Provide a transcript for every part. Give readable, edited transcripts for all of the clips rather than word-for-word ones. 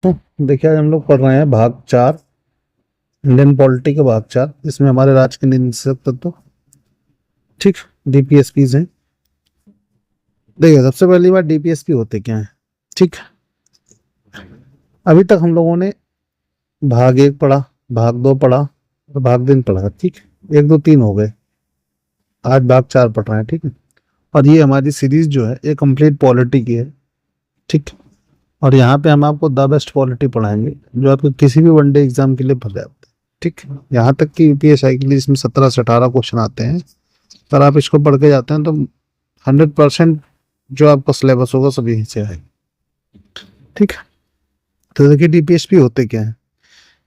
तो देखिए आज हम लोग पढ़ रहे हैं भाग 4, इंडियन पॉलिटी का भाग 4। इसमें हमारे राज्य के नियंत्रक तत्व, ठीक, डीपीएसपीज हैं। देखिए सबसे पहली बात, डीपीएसपी होते क्या है। ठीक, अभी तक हम लोगों ने भाग 1 पढ़ा, भाग 2 पढ़ा और भाग 3 पढ़ा। ठीक, 1 2 3 हो गए, आज भाग 4 पढ़ रहे हैं। ठीक है, और ये हमारी सीरीज जो है ये कंप्लीट पॉलिटी की है। ठीक, और यहाँ पे हम आपको द बेस्ट पॉलिटी पढ़ाएंगे जो आपको किसी भी वनडे एग्जाम के लिए पर्याप्त है। ठीक, यहाँ तक कि यूपीएसआई के लिए इसमें 17 से 18 क्वेश्चन आते हैं। अगर आप इसको पढ़ के जाते हैं तो 100% जो आपका सिलेबस होगा सभी यहीं से आएगा। ठीक है, तो देखिए डीपीएसपी होते क्या है।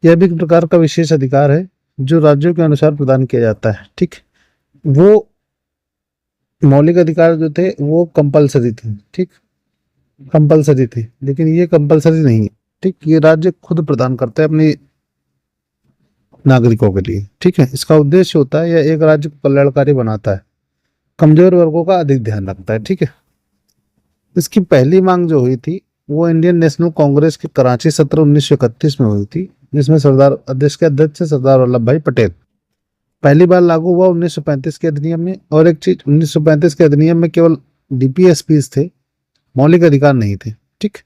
यह भी एक प्रकार का विशेष अधिकार है जो राज्यों के अनुसार प्रदान किया जाता है। ठीक, वो मौलिक अधिकार जो थे वो कंपलसरी थे। ठीक, कंपलसरी थे, लेकिन ये कंपलसरी नहीं है। ठीक, ये राज्य खुद प्रदान करते हैं अपने नागरिकों के लिए। ठीक है, इसका उद्देश्य होता है यह एक राज्य को कल्याणकारी बनाता है, कमजोर वर्गों का अधिक ध्यान रखता है। ठीक है, इसकी पहली मांग जो हुई थी वो इंडियन नेशनल कांग्रेस के कराची सत्र 1931 में हुई थी, जिसमें सरदार देश के अध्यक्ष सरदार वल्लभ भाई पटेल। पहली बार लागू हुआ 1935 के अधिनियम में। और एक चीज, 1935 के अधिनियम में केवल डीपीएसपी थे, मौलिक अधिकार नहीं थे। ठीक,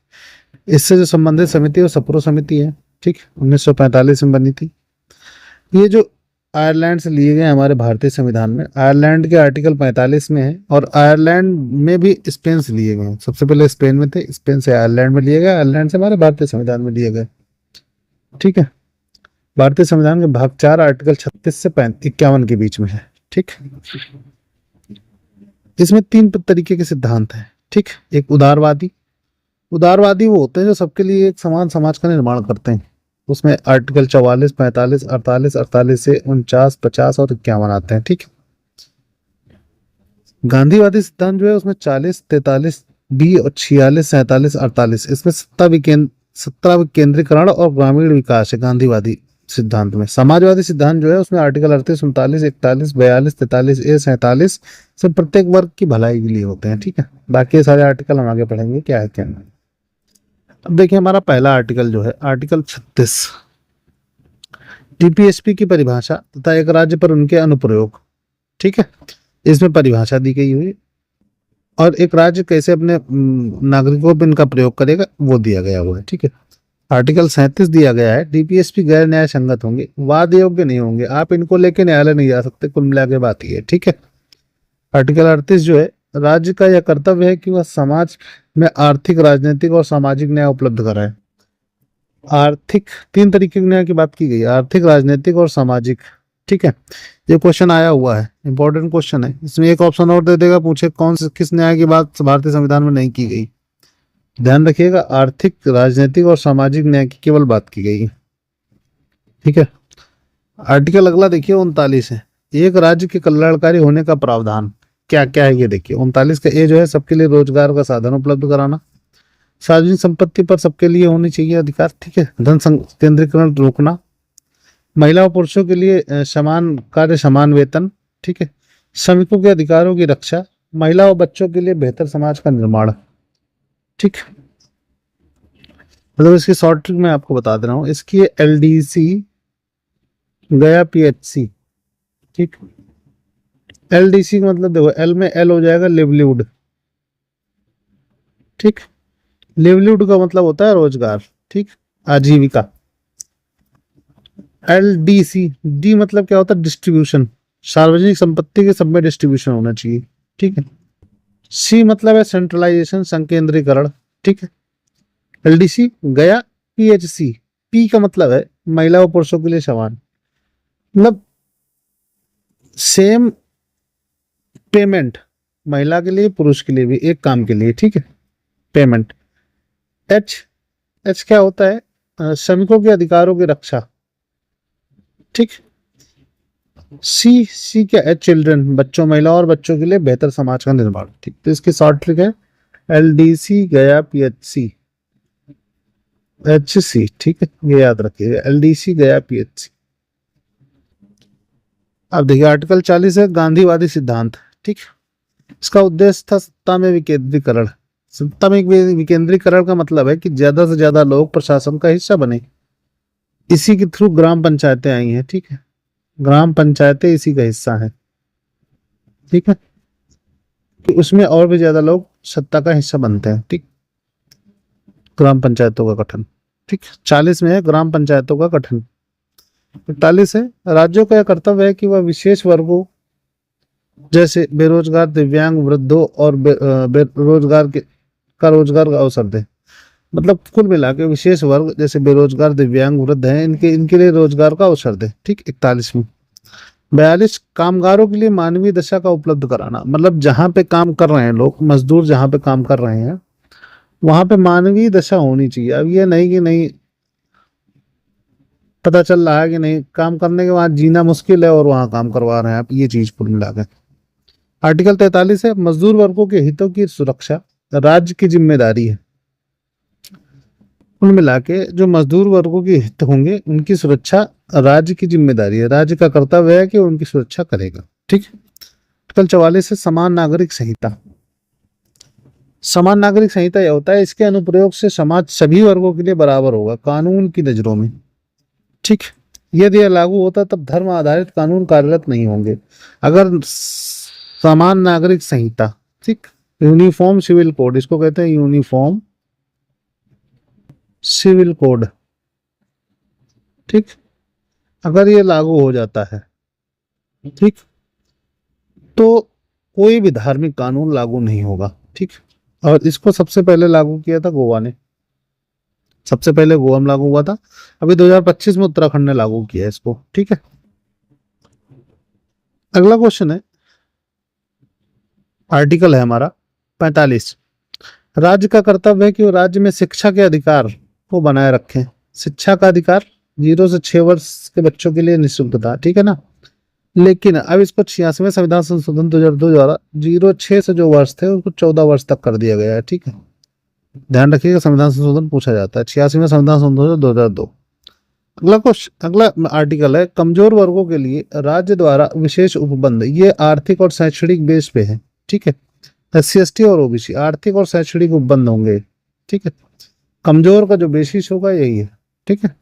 इससे जो संबंधित समिति वो सप्रो समिति है। ठीक, 1945 में बनी थी। ये जो आयरलैंड से लिए गए हमारे भारतीय संविधान में, आयरलैंड के आर्टिकल 45 में है, और आयरलैंड में भी स्पेन से लिए गए हैं। सबसे पहले स्पेन में थे, स्पेन से आयरलैंड में लिए गए, आयरलैंड से हमारे भारतीय संविधान में लिए गए। ठीक है, भारतीय संविधान के भाग 4 आर्टिकल 36 से 51 के बीच में है। ठीक, इसमें 3 तरीके के सिद्धांत हैं। ठीक, एक उदारवादी, उदारवादी वो होते हैं जो सबके लिए एक समान समाज का निर्माण करते हैं। उसमें आर्टिकल 44, 45, 48, 48 से 49, 50 और 51 आते हैं। ठीक, गांधीवादी सिद्धांत जो है उसमें 40, 43 बी और 46, 47, 48, इसमें सत्ता विकेंद्रीकरण और ग्रामीण विकास है गांधीवादी सिद्धांत में। समाजवादी सिद्धांत जो है उसमें आर्टिकल 38, 39, 41, 42, 43 ए, 47 से प्रत्येक वर्ग की भलाई के लिए होते हैं। ठीक है, बाकी सारे आर्टिकल हम आगे पढ़ेंगे क्या है क्या नहीं। अब देखिए हमारा पहला आर्टिकल जो है आर्टिकल 36, टीपीएसपी की परिभाषा तथा एक राज्य पर उनके अनुप्रयोग। ठीक है, इसमें परिभाषा दी गई हुई और एक राज्य कैसे अपने नागरिकों पर इनका प्रयोग करेगा वो दिया गया हुआ है। ठीक है, आर्टिकल 37 दिया गया है डीपीएसपी गैर न्याय संगत होंगे, वाद योग्य नहीं होंगे, आप इनको लेके न्यायालय नहीं जा सकते, कुल मिला के बात ये है। ठीक है, आर्टिकल 38 जो है राज्य का यह कर्तव्य है कि वह समाज में आर्थिक, राजनीतिक और सामाजिक न्याय उपलब्ध कराए। आर्थिक 3 तरीके के न्याय की बात की गई, आर्थिक, राजनीतिक और सामाजिक। ठीक है, ये क्वेश्चन आया हुआ है, इंपॉर्टेंट क्वेश्चन है। इसमें एक ऑप्शन और दे देगा, पूछे कौन से किस न्याय की बात भारतीय संविधान में नहीं की गई। ध्यान रखिएगा, आर्थिक, राजनीतिक और सामाजिक न्याय की केवल बात की गई है। ठीक है, आर्टिकल अगला देखिए 39 है, एक राज्य के कल्याणकारी होने का प्रावधान क्या क्या है ये देखिए। 39 का ए जो है सबके लिए रोजगार का साधन उपलब्ध कराना, सार्वजनिक संपत्ति पर सबके लिए होनी चाहिए अधिकार। ठीक है, धन केंद्रीकरण रोकना, महिला और पुरुषों के लिए समान कार्य समान वेतन। ठीक है, श्रमिकों के अधिकारों की रक्षा, महिला और बच्चों के लिए बेहतर समाज का निर्माण। ठीक, मतलब इसकी शॉर्ट ट्रिक मैं आपको बता दे रहा हूँ, इसकी एलडीसी गया पीएचसी। ठीक, एलडीसी का मतलब देखो, एल में एल हो जाएगा लिवलीहुड। ठीक, लिवलीहुड का मतलब होता है रोजगार। ठीक, आजीविका। एलडीसी, डी मतलब क्या होता है, डिस्ट्रीब्यूशन, सार्वजनिक संपत्ति के सब में डिस्ट्रीब्यूशन होना चाहिए। ठीक है, सी मतलब है सेंट्रलाइजेशन, संकेंद्रीकरण। ठीक है, एलडीसी गया पीएचसी, पी का मतलब है महिला और पुरुषों के लिए समान, मतलब सेम पेमेंट, महिला के लिए पुरुष के लिए भी एक काम के लिए। ठीक है, पेमेंट। एच, एच क्या होता है, श्रमिकों के अधिकारों की रक्षा। ठीक, सी, सी क्या है, चिल्ड्रन, बच्चों, महिला और बच्चों के लिए बेहतर समाज का निर्माण। ठीक, तो इसकी शॉर्ट ट्रिक है एलडीसी गया पीएचसी, एचसी। ठीक है, ये याद रखिएगा, एलडीसी गया पीएचसी। अब देखिए आर्टिकल 40 है गांधीवादी सिद्धांत। ठीक, इसका उद्देश्य था सत्ता में विकेंद्रीकरण, सत्ता में विकेंद्रीकरण का मतलब है कि ज्यादा से ज्यादा लोग प्रशासन का हिस्सा बने। इसी के थ्रू ग्राम पंचायतें आई हैं, ठीक है, ग्राम पंचायतें इसी का हिस्सा है, ठीक है, कि उसमें और भी ज्यादा लोग सत्ता का हिस्सा बनते हैं, ठीक। ग्राम पंचायतों का गठन, ठीक। 40 में है ग्राम पंचायतों का गठन। 41 है राज्यों का यह कर्तव्य है कि वह विशेष वर्गों जैसे बेरोजगार, दिव्यांग, वृद्धों और बेरोजगार का रोजगार का अवसर दे। मतलब कुल मिला के विशेष वर्ग जैसे बेरोजगार, दिव्यांग, वृद्ध हैं, इनके लिए रोजगार का अवसर दे, ठीक। 41 में 42 कामगारों के लिए मानवीय दशा का उपलब्ध कराना। मतलब जहां पे काम कर रहे हैं लोग, मजदूर जहां पे काम कर रहे हैं वहां पे मानवीय दशा होनी चाहिए। अब ये नहीं कि नहीं पता चल रहा है कि नहीं काम करने के बाद जीना मुश्किल है और वहां काम करवा रहे हैं आप, ये चीज कुल मिला के। आर्टिकल 43 है मजदूर वर्गों के हितों की सुरक्षा राज्य की जिम्मेदारी है। कुल मिला के जो मजदूर वर्गों के हित होंगे उनकी सुरक्षा राज्य की जिम्मेदारी है, राज्य का कर्तव्य है कि उनकी सुरक्षा करेगा, ठीक। आर्टिकल 44 है समान नागरिक संहिता। समान नागरिक संहिता यह होता है इसके अनुप्रयोग से समाज सभी वर्गों के लिए बराबर होगा कानून की नजरों में, ठीक। यदि यह लागू होता तब धर्म आधारित कानून कार्यरत नहीं होंगे। अगर समान नागरिक संहिता, ठीक, यूनिफॉर्म सिविल कोड, इसको कहते हैं यूनिफॉर्म सिविल कोड, ठीक, अगर ये लागू हो जाता है, ठीक, तो कोई भी धार्मिक कानून लागू नहीं होगा, ठीक। और इसको सबसे पहले लागू किया था गोवा ने, सबसे पहले गोवा में लागू हुआ था। अभी 2025 में उत्तराखंड ने लागू किया है इसको, ठीक है। अगला क्वेश्चन है, आर्टिकल है हमारा 45। राज्य का कर्तव्य है कि वो राज्य में शिक्षा के अधिकार को बनाए रखें। शिक्षा का अधिकार 0 से 6 वर्ष के बच्चों के लिए निःशुल्क था, ठीक है ना। लेकिन अब इसको 86वें संविधान संशोधन 2002 द्वारा 0-6 से जो वर्ष थे उसको 14 वर्ष तक कर दिया गया है, ठीक है। ध्यान रखिएगा संविधान संशोधन पूछा जाता है, 86वें संविधान संशोधन 2002। अगला क्वेश्चन, अगला आर्टिकल है कमजोर वर्गों के लिए राज्य द्वारा विशेष उपबंध। ये आर्थिक और शैक्षणिक बेस पे है, ठीक है। SC ST और OBC आर्थिक और शैक्षणिक उपबंध होंगे, ठीक है। कमजोर का जो बेसिस होगा यही है, ठीक है।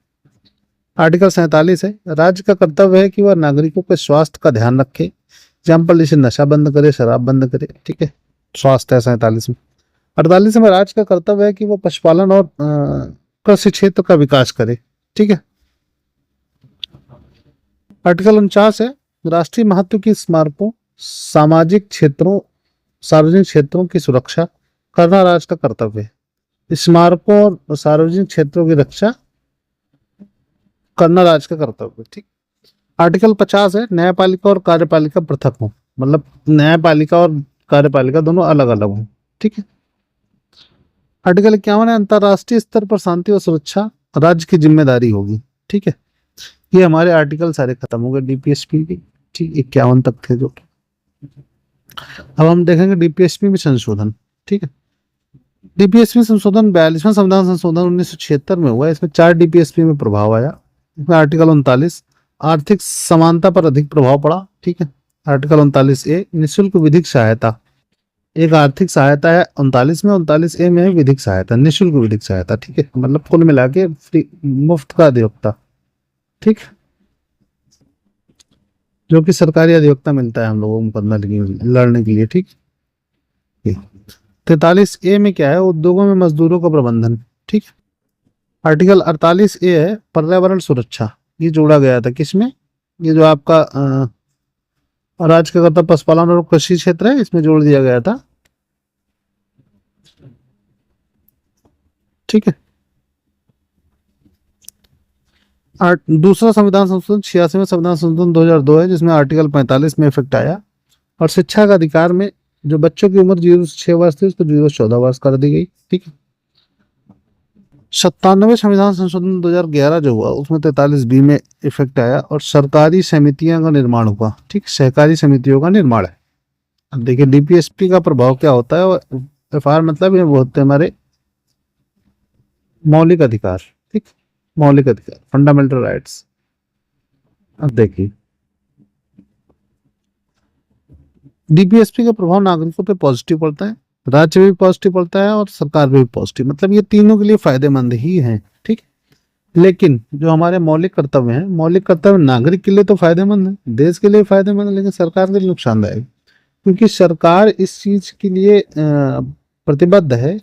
आर्टिकल 47 है राज्य का कर्तव्य है कि वह नागरिकों के स्वास्थ्य का ध्यान रखे। एग्जाम्पल जैसे नशा बंद करे, शराब बंद करे, ठीक है। स्वास्थ्य है 47 में। 48 में राज्य का कर्तव्य है कि वह पशुपालन और कृषि क्षेत्र का विकास करे, ठीक है। आर्टिकल 49 है राष्ट्रीय महत्व की स्मारकों, सामाजिक क्षेत्रों, सार्वजनिक क्षेत्रों की सुरक्षा करना राज्य का कर्तव्य है। स्मारकों और सार्वजनिक क्षेत्रों की रक्षा करना राज्य का कर्तव्य है, ठीक। आर्टिकल 50 है न्यायपालिका और कार्यपालिका पृथक हो। मतलब न्यायपालिका और कार्यपालिका दोनों अलग अलग हो, ठीक है। आर्टिकल 51 है अंतरराष्ट्रीय स्तर पर शांति और सुरक्षा राज्य की जिम्मेदारी होगी, ठीक है। ये हमारे आर्टिकल सारे खत्म हो गए DPSP के, ठीक। 51 तक थे जो। अब हम देखेंगे DPSP में संशोधन, ठीक है। DPSP संशोधन 42वां संविधान संशोधन 1976 में हुआ। इसमें 4 DPSP में प्रभाव आया। इसमें आर्टिकल 39 आर्थिक समानता पर अधिक प्रभाव पड़ा, ठीक है। आर्टिकल 39A निःशुल्क विधिक सहायता, एक आर्थिक सहायता है 39 में, 39A में है विधिक सहायता, निःशुल्क विधिक सहायता, ठीक है। मतलब कुल मिला के फ्री, मुफ्त का अधिवक्ता, ठीक, जो कि सरकारी अधिवक्ता मिलता है हम लोगों को मुकदमा लड़ने के लिए, ठीक। 43A में क्या है उद्योगों में मजदूरों का प्रबंधन, ठीक। आर्टिकल 48A है पर्यावरण सुरक्षा। ये जोड़ा गया था किसमें, ये जो आपका राज्य का कर्तव्य पशुपालन और कृषि क्षेत्र है इसमें जोड़ दिया गया था, ठीक है। दूसरा संविधान संशोधन 86वें संविधान संशोधन 2002 है जिसमें आर्टिकल 45 में इफेक्ट आया और शिक्षा का अधिकार में जो बच्चों की उम्र 0 से 6 वर्ष थी उसको 0 से 14 वर्ष कर दी गई, ठीक है। 97वें संविधान संशोधन 2011 जो हुआ उसमें 43B में इफेक्ट आया और सरकारी समितियों का निर्माण हुआ, ठीक। सहकारी समितियों का निर्माण है। अब देखिए DPSP का प्रभाव क्या होता है और FR मतलब ये वो होते हैं हमारे मौलिक अधिकार, ठीक, मौलिक अधिकार, फंडामेंटल राइट्स। अब देखिए DPSP का प्रभाव नागरिकों पे पॉजिटिव पड़ता है, राज्य भी पॉजिटिव पड़ता है और सरकार भी पॉजिटिव, मतलब ये तीनों के लिए फायदेमंद ही है। ठीक है, लेकिन जो हमारे मौलिक कर्तव्य हैं, मौलिक कर्तव्य नागरिक के लिए तो फायदेमंद है, देश के लिए फायदेमंद है, लेकिन सरकार के लिए नुकसानदायक, क्योंकि सरकार इस चीज के लिए प्रतिबद्ध है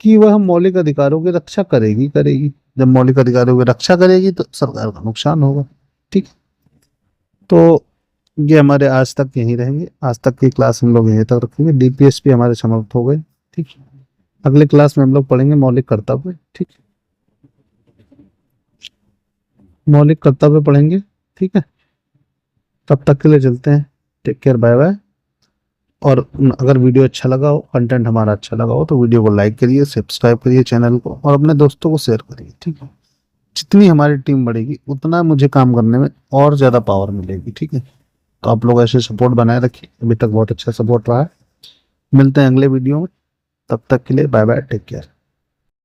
कि वह मौलिक अधिकारों की रक्षा करेगी करेगी। जब मौलिक अधिकारों की रक्षा करेगी तो सरकार का नुकसान होगा। ठीक है? तो ये हमारे आज तक यहीं रहेंगे, आज तक की क्लास हम लोग यहीं तक रखेंगे। डीपीएसपी हमारे समाप्त हो गए। ठीक है, अगले क्लास में हम लोग पढ़ेंगे मौलिक कर्तव्य। ठीक है, मौलिक कर्तव्य पढ़ेंगे। ठीक है, तब तक के लिए चलते हैं। Take care, bye bye. और अगर वीडियो अच्छा लगा हो, कंटेंट हमारा अच्छा लगा हो, तो वीडियो को लाइक करिए, सब्सक्राइब करिए चैनल को, और अपने दोस्तों को शेयर करिए। ठीक है, जितनी हमारी टीम बढ़ेगी उतना मुझे काम करने में और ज़्यादा पावर मिलेगी। ठीक है, तो आप लोग ऐसे सपोर्ट बनाए रखिए, अभी तक बहुत अच्छा सपोर्ट रहा है। मिलते हैं अगले वीडियो में, तब तक के लिए बाय बाय, टेक केयर।